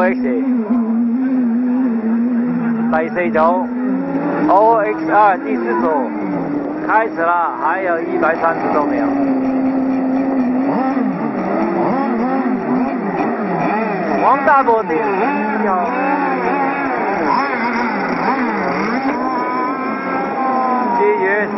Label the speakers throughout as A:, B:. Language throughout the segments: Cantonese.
A: OX 第4組 OXR 第4組開始啦，還有130多秒。王大波點志遠。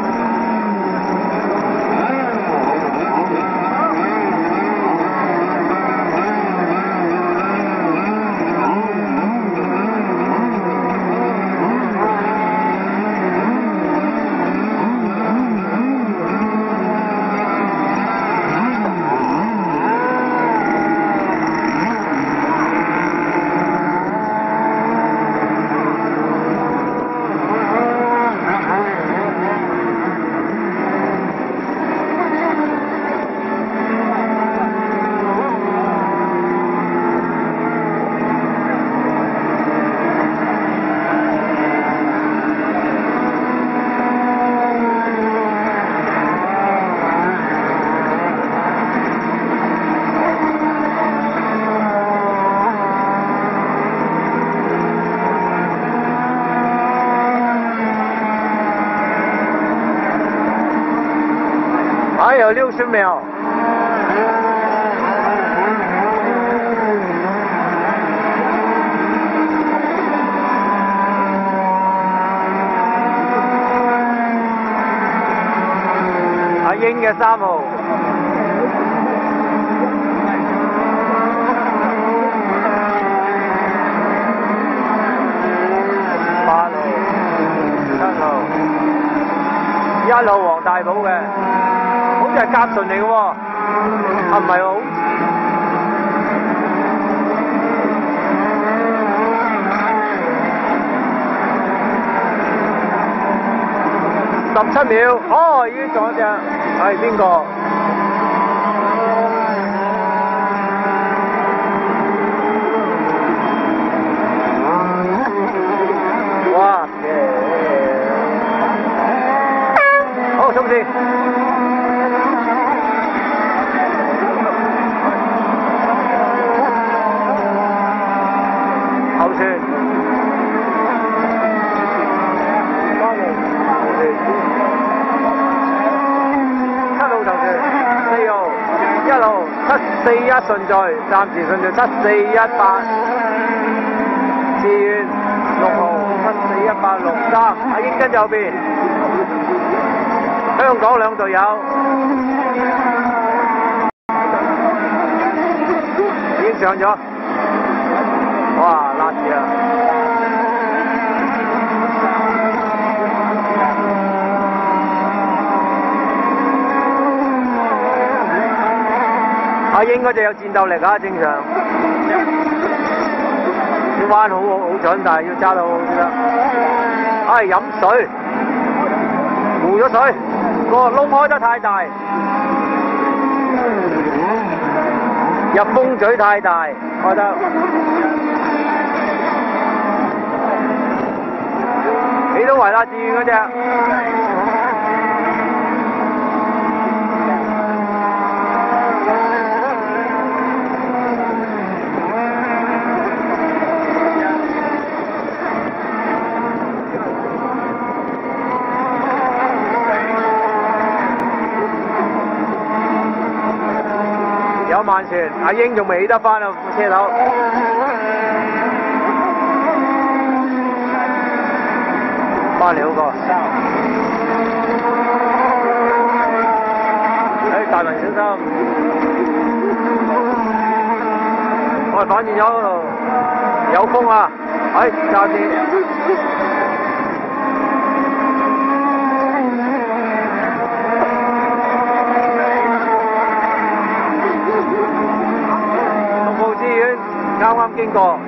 A: 還有60秒。阿英嘅3號。8號、7號、1號黃大寶嘅。好似係甲醇嚟嘅喎，啊唔係喎，17秒，哦已經撞咗隻，係邊個？哇！好，衝線！741順序，暫時順序7418，志遠6號74183，阿英跟住後邊，香港2隊友已經上咗，哇辣住啦！阿英嗰隻有戰鬥力啊，正常。啲彎好準，但係要揸到好先得。唉，飲水，糊咗水，個窿開得太大，入風嘴太大，開得。幾多圍啦？志遠嗰隻。有慢船，阿英仲未起得翻啊！車頭，翻嚟嗰個，大文小心，我哋反轉咗嗰度，有風啊！揸啲。啱啱經過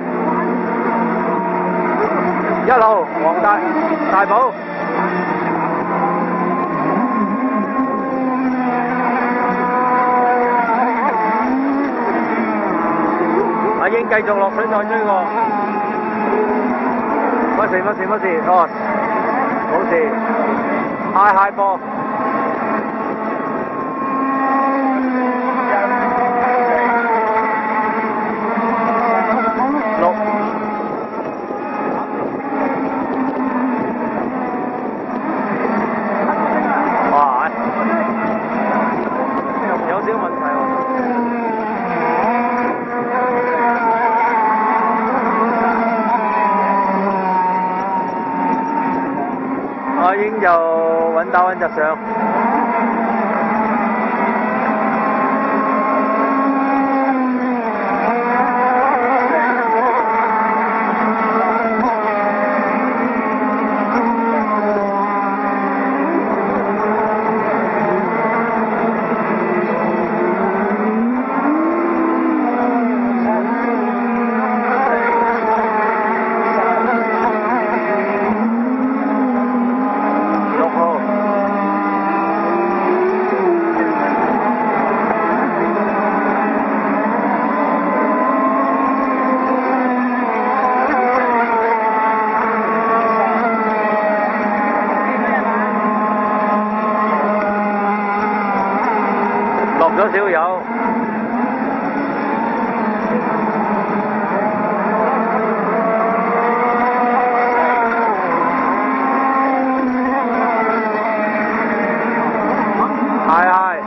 A: 1號黃大寶，阿英繼續落水再追過，乜事，哦，冇事，嗨波。6打穩就上。落咗少油，係。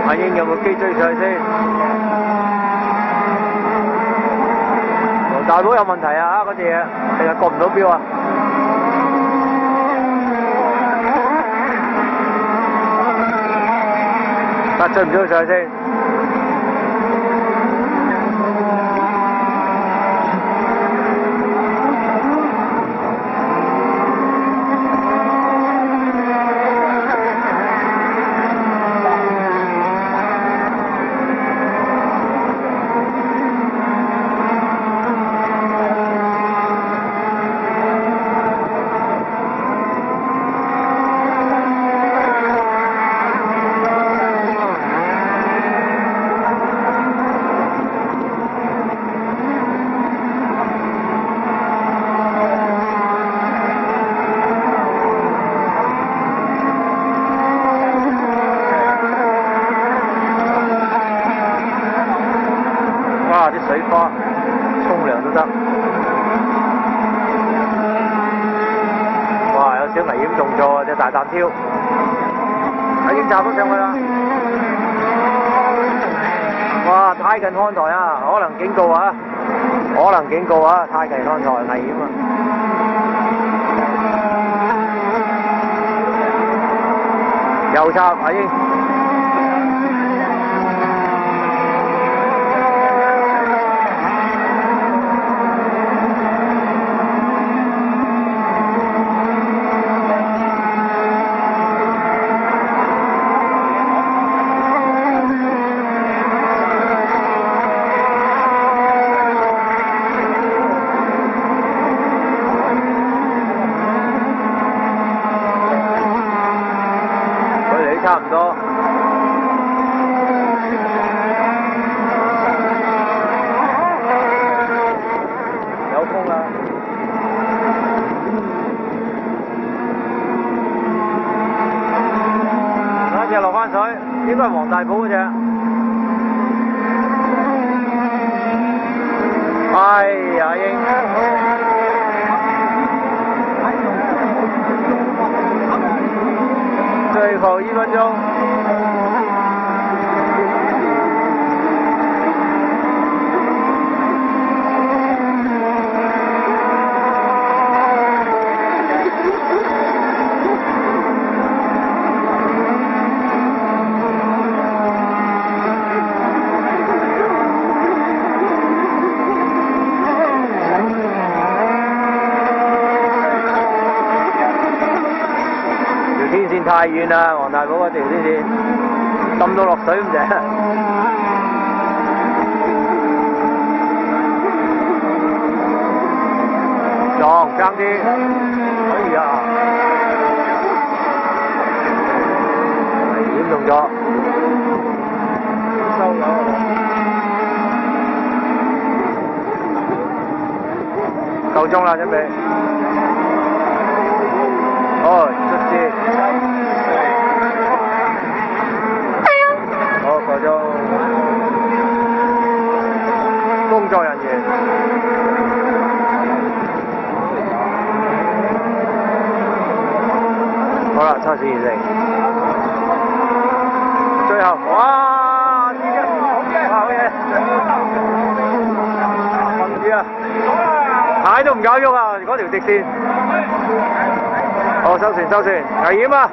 A: 阿英有冇機追上去先？黃大佬有問題啊！嗰隻嘢定係過唔到標啊？得追唔追上去先？哇！啲水花沖涼都得，哇！有少危險動作啊！隻大彈挑，已經插咗上去啦！哇！太近看台啊，可能警告啊！可能警告啊！太近看台危險啊！又插阿英。差唔多，有風啦！嗰隻落翻水，應該係黃大寶嗰隻。哎呀，英！最後1分鐘。天線太遠啦，黃大寶嗰條天線浸到落水咁滯。爭啲，哎呀！危險動作，收咗。夠鐘啦，準備。哦，出線。4-0。最後，哇！好嘢！唔知啊，蟹都唔搞喐啊！嗰條直線。好，收船，危險啊！